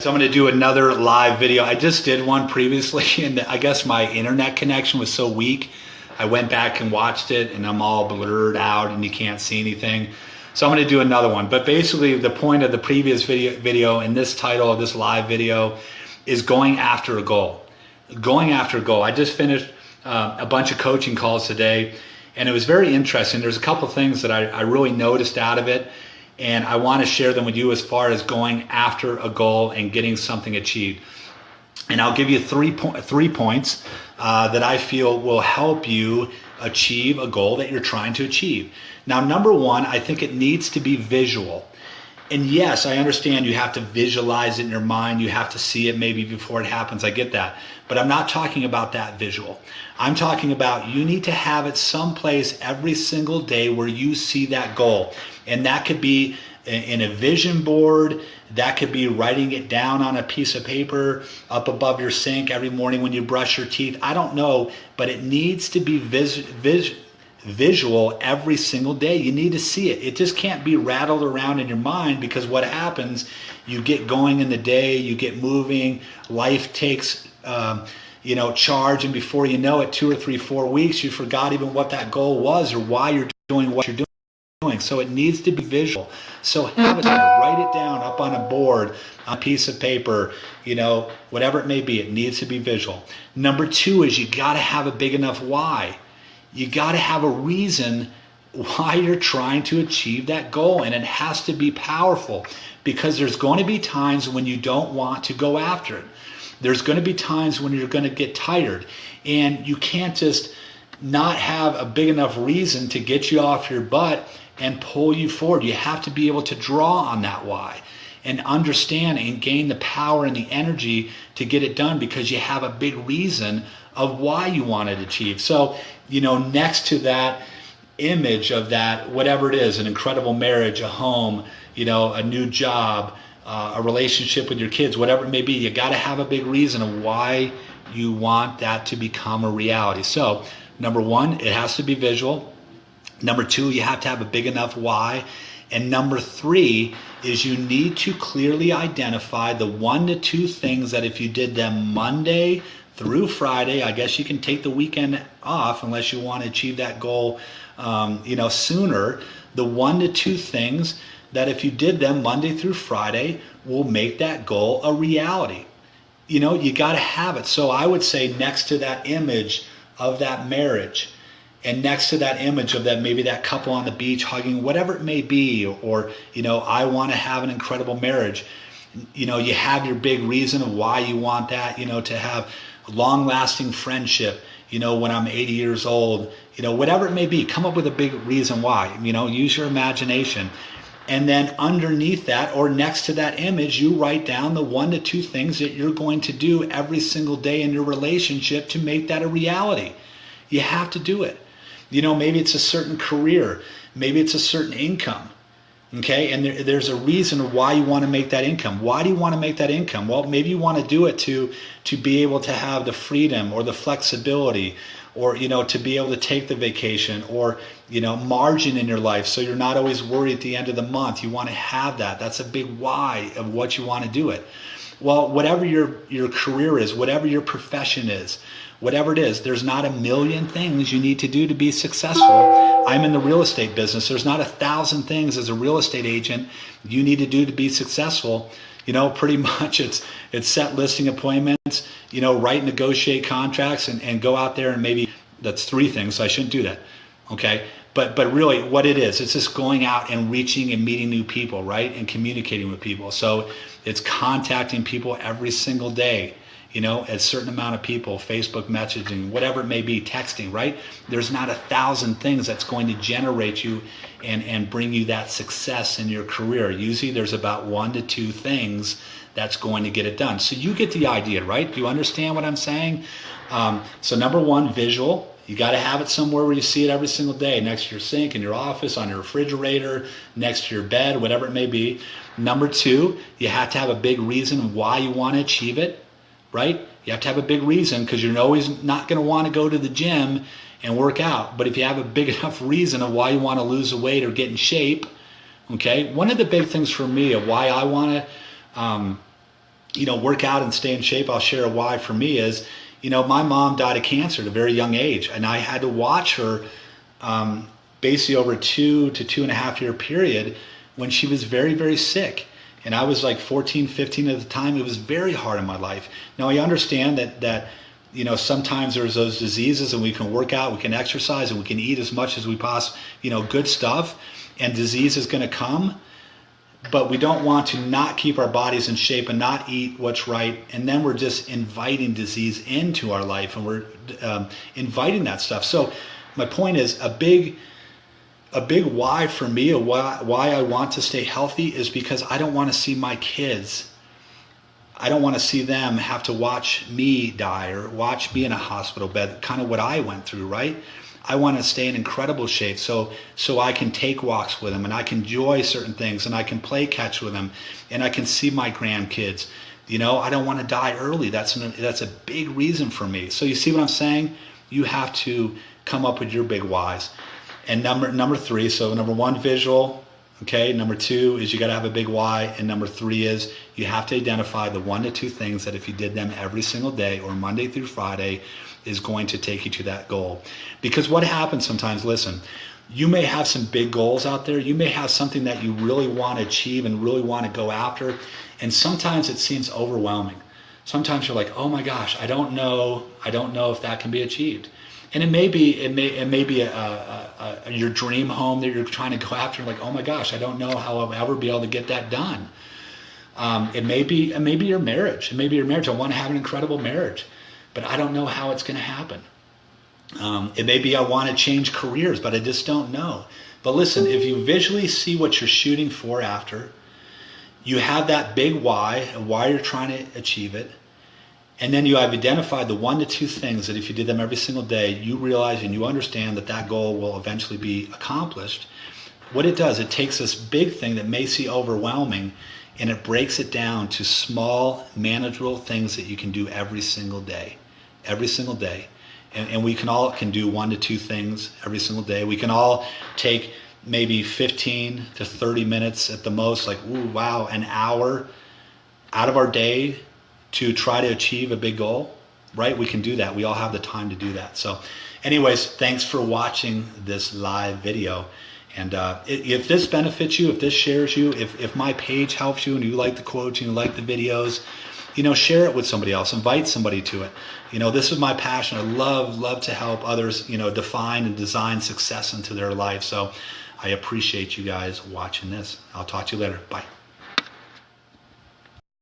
So I'm going to do another live video. I just did one previously and I guess my internet connection was so weak. I went back and watched it and I'm all blurred out and you can't see anything. So I'm going to do another one. But basically the point of the previous video and this title of this live video is going after a goal. Going after a goal. I just finished a bunch of coaching calls today and it was very interesting. There's a couple things that I really noticed out of it. And I want to share them with you as far as going after a goal and getting something achieved. And I'll give you three points that I feel will help you achieve a goal that you're trying to achieve. Now, number one, I think it needs to be visual. And yes, I understand you have to visualize it in your mind. You have to see it maybe before it happens. I get that. But I'm not talking about that visual. I'm talking about you need to have it someplace every single day where you see that goal. And that could be in a vision board. That could be writing it down on a piece of paper up above your sink every morning when you brush your teeth. I don't know, but it needs to be visual every single day. You need to see it. It just can't be rattled around in your mind, because what happens, you get going in the day, you get moving, life takes charge, and before you know it, 2 or 3, 4 weeks, you forgot even what that goal was or why you're doing what you're doing. So it needs to be visual. So have it there, write it down up on a board, on a piece of paper, whatever it may be. It needs to be visual. Number 2 is you got to have a big enough why. You got to have a reason why you're trying to achieve that goal, and it has to be powerful, because there's going to be times when you don't want to go after it. There's going to be times when you're going to get tired, and you can't just not have a big enough reason to get you off your butt and pull you forward. You have to be able to draw on that why and understand and gain the power and the energy to get it done, because you have a big reason of why you want to achieve. So, next to that image of that, whatever it is, an incredible marriage, a home, a new job, a relationship with your kids, whatever it may be, you got to have a big reason of why you want that to become a reality. So, number 1, it has to be visual. Number 2, you have to have a big enough why. And number 3 is you need to clearly identify the 1 to 2 things that if you did them Monday through Friday, I guess you can take the weekend off unless you want to achieve that goal sooner. The 1 to 2 things that if you did them Monday through Friday will make that goal a reality. You got to have it. So I would say next to that image of that marriage, and next to that image of that, maybe that couple on the beach hugging, whatever it may be, or, I want to have an incredible marriage. You have your big reason of why you want that, to have long-lasting friendship, when I'm 80 years old, whatever it may be. Come up with a big reason why, use your imagination. And then underneath that, or next to that image, you write down the 1 to 2 things that you're going to do every single day in your relationship to make that a reality. You have to do it. Maybe it's a certain career. Maybe it's a certain income. Okay, and there's a reason why you want to make that income. Why do you want to make that income? Well, maybe you want to do it to be able to have the freedom or the flexibility, or to be able to take the vacation, or margin in your life, so you're not always worried at the end of the month. You want to have that. That's a big why of what you want to do it. Well, whatever your career is, whatever your profession is, whatever it is, there's not a million things you need to do to be successful. I'm in the real estate business. There's not 1,000 things as a real estate agent you need to do to be successful. Pretty much it's set listing appointments, write, negotiate contracts, and go out there, and maybe that's 3 things. So I shouldn't do that. Okay. But really what it is, it's just going out and reaching and meeting new people, right? And communicating with people. So it's contacting people every single day, a certain amount of people, Facebook messaging, whatever it may be, texting, right? There's not 1,000 things that's going to generate you and bring you that success in your career. Usually there's about 1 to 2 things that's going to get it done. So you get the idea, right? Do you understand what I'm saying? So number 1, visual. You got to have it somewhere where you see it every single day, next to your sink, in your office, on your refrigerator, next to your bed, whatever it may be. Number 2, you have to have a big reason why you want to achieve it, right? You have to have a big reason, because you're always not going to want to go to the gym and work out. But if you have a big enough reason of why you want to lose the weight or get in shape, okay? One of the big things for me of why I want to work out and stay in shape, I'll share a why for me is, my mom died of cancer at a very young age, and I had to watch her basically over a 2 to 2.5 year period when she was very, very sick. And I was like 14, 15 at the time. It was very hard in my life. Now I understand that sometimes there's those diseases, and we can work out, we can exercise, and we can eat as much as we possibly, good stuff, and disease is going to come. But we don't want to not keep our bodies in shape and not eat what's right, and then we're just inviting disease into our life, and we're inviting that stuff. So my point is, a big why for me, why I want to stay healthy, is because I don't want to see my kids, I don't want to see them have to watch me die or watch me in a hospital bed, kind of what I went through, right? I want to stay in incredible shape so I can take walks with them, and I can enjoy certain things, and I can play catch with them, and I can see my grandkids. I don't want to die early. That's a big reason for me. So you see what I'm saying? You have to come up with your big whys. And number three, so number one, visual. Okay, number two is you got to have a big why, and number three is you have to identify the 1 to 2 things that if you did them every single day or Monday through Friday is going to take you to that goal. Because what happens sometimes, listen, you may have some big goals out there. You may have something that you really want to achieve and really want to go after, and sometimes it seems overwhelming. Sometimes you're like, oh my gosh, I don't know if that can be achieved. And it may be your dream home that you're trying to go after. Like, oh my gosh, I don't know how I'll ever be able to get that done. It may be your marriage. It may be your marriage. I want to have an incredible marriage, but I don't know how it's going to happen. It may be I want to change careers, but I just don't know. But listen, if you visually see what you're shooting for after, you have that big why and why you're trying to achieve it, and then you have identified the 1 to 2 things that if you did them every single day, you realize and you understand that goal will eventually be accomplished. What it does, it takes this big thing that may seem overwhelming, and it breaks it down to small, manageable things that you can do every single day. Every single day. And we can do 1 to 2 things every single day. We can all take maybe 15 to 30 minutes at the most, like, ooh, wow, an hour out of our day to try to achieve a big goal, right? We can do that. We all have the time to do that. So anyways, thanks for watching this live video. And if this benefits you, if this shares you, if my page helps you and you like the quotes and you like the videos, share it with somebody else, invite somebody to it. This is my passion. I love to help others, define and design success into their life. So I appreciate you guys watching this. I'll talk to you later. Bye.